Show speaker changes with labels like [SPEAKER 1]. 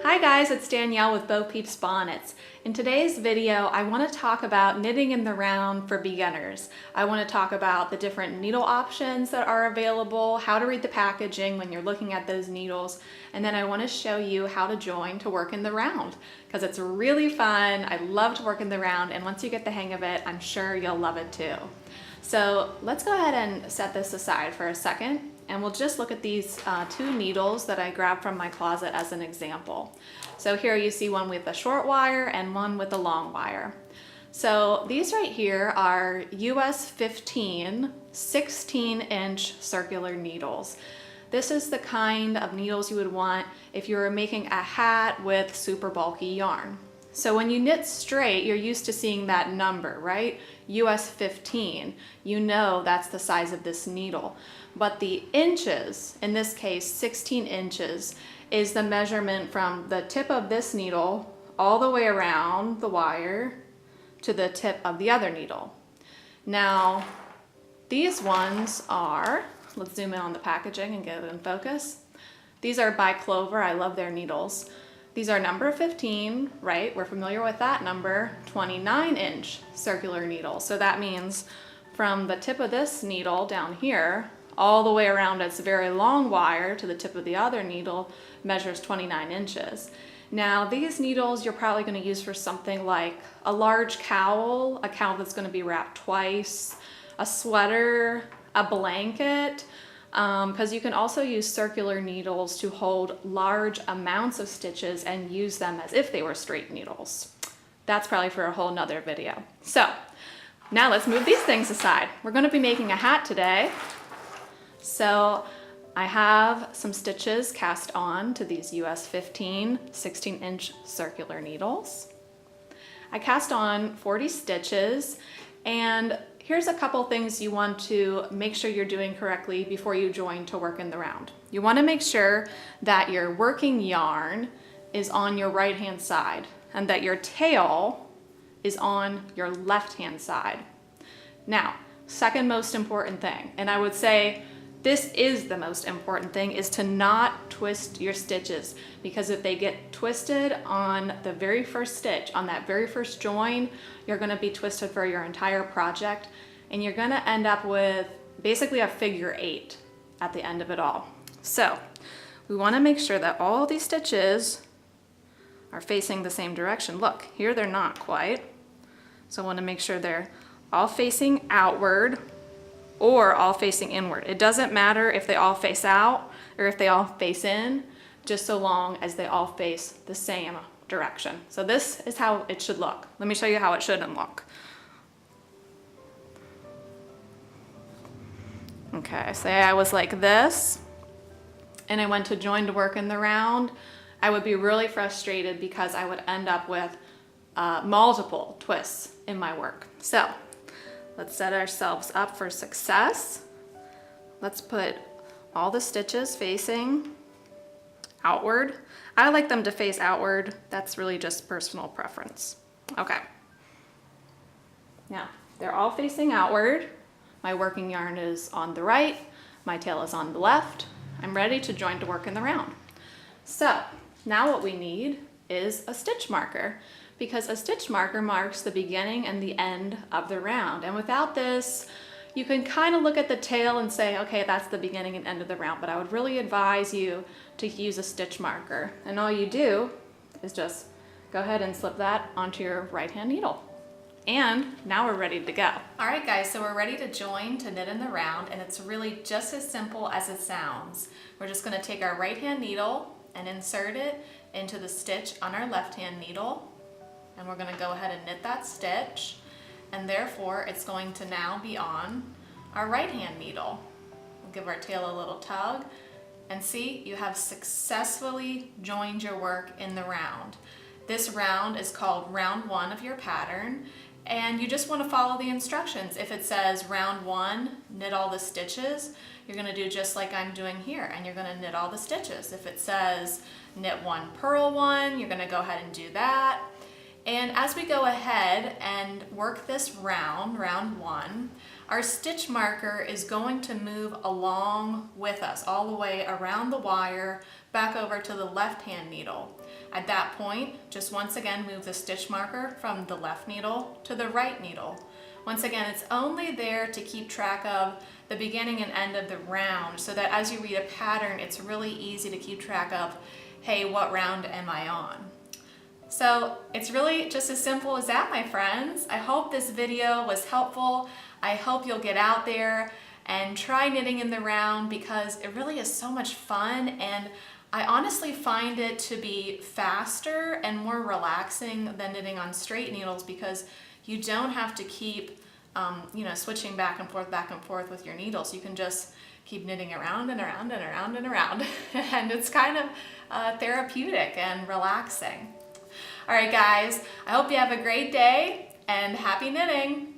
[SPEAKER 1] Hi guys, it's Danielle with Bo Peeps Bonnets. In today's video, I want to talk about knitting in the round for beginners. I want to talk about the different needle options that are available, how to read the packaging when you're looking at those needles, and then I want to show you how to join to work in the round because it's really fun. I love to work in the round, and once you get the hang of it, I'm sure you'll love it too. So let's go ahead and set this aside for a second. And we'll just look at these two needles that I grabbed from my closet as an example. So here you see one with a short wire and one with a long wire. So these right here are US 15 16-inch circular needles. This is the kind of needles you would want if you were making a hat with super bulky yarn. So when you knit straight, you're used to seeing that number, right? US 15, you know that's the size of this needle. But the inches, in this case 16 inches, is the measurement from the tip of this needle all the way around the wire to the tip of the other needle. Now, these ones are, let's zoom in on the packaging and get it in focus. These are by Clover, I love their needles. These are number 15, right? We're familiar with that number, 29-inch circular needle. So that means from the tip of this needle down here, all the way around its very long wire to the tip of the other needle measures 29 inches. Now these needles you're probably going to use for something like a large cowl, a cowl that's going to be wrapped twice, a sweater, a blanket, because you can also use circular needles to hold large amounts of stitches and use them as if they were straight needles. That's probably for a whole nother video. So now let's move these things aside. We're going to be making a hat today. So I have some stitches cast on to these US 15 16-inch circular needles. I cast on 40 stitches, and here's a couple things you want to make sure you're doing correctly before you join to work in the round. You want to make sure that your working yarn is on your right hand side and that your tail is on your left hand side. Now, second most important thing, and I would say this is the most important thing, is to not twist your stitches, because if they get twisted on the very first stitch, on that very first join, you're going to be twisted for your entire project, and you're going to end up with basically a figure 8 at the end of it all. So we want to make sure that all these stitches are facing the same direction. Look, here they're not quite. So I want to make sure they're all facing outward or all facing inward. It doesn't matter if they all face out or if they all face in, just so long as they all face the same direction. So this is how it should look. Let me show you how it shouldn't look. Okay, say I was like this and I went to join to work in the round, I would be really frustrated because I would end up with multiple twists in my work. So let's set ourselves up for success. Let's put all the stitches facing outward. I like them to face outward. That's really just personal preference. Okay. Now, they're all facing outward. My working yarn is on the right. My tail is on the left. I'm ready to join to work in the round. So now what we need is a stitch marker, because a stitch marker marks the beginning and the end of the round. And without this, you can kind of look at the tail and say, okay, that's the beginning and end of the round, but I would really advise you to use a stitch marker. And all you do is just go ahead and slip that onto your right-hand needle. And now we're ready to go. All right, guys, so we're ready to join to knit in the round, and it's really just as simple as it sounds. We're just gonna take our right-hand needle and insert it into the stitch on our left-hand needle. And we're going to go ahead and knit that stitch, and therefore it's going to now be on our right hand needle. We'll give our tail a little tug, and see, you have successfully joined your work in the round. This round is called round 1 of your pattern, and you just want to follow the instructions. If it says round 1, knit all the stitches, you're going to do just like I'm doing here, and you're going to knit all the stitches. If it says knit 1, purl 1, you're going to go ahead and do that. And as we go ahead and work this round, round 1, our stitch marker is going to move along with us all the way around the wire back over to the left-hand needle. At that point, just once again move the stitch marker from the left needle to the right needle. Once again, it's only there to keep track of the beginning and end of the round so that as you read a pattern, it's really easy to keep track of, hey, what round am I on? So it's really just as simple as that, my friends. I hope this video was helpful. I hope you'll get out there and try knitting in the round because it really is so much fun, and I honestly find it to be faster and more relaxing than knitting on straight needles because you don't have to keep switching back and forth with your needles. You can just keep knitting around and around and around and around and it's kind of therapeutic and relaxing. All right, guys, I hope you have a great day and happy knitting.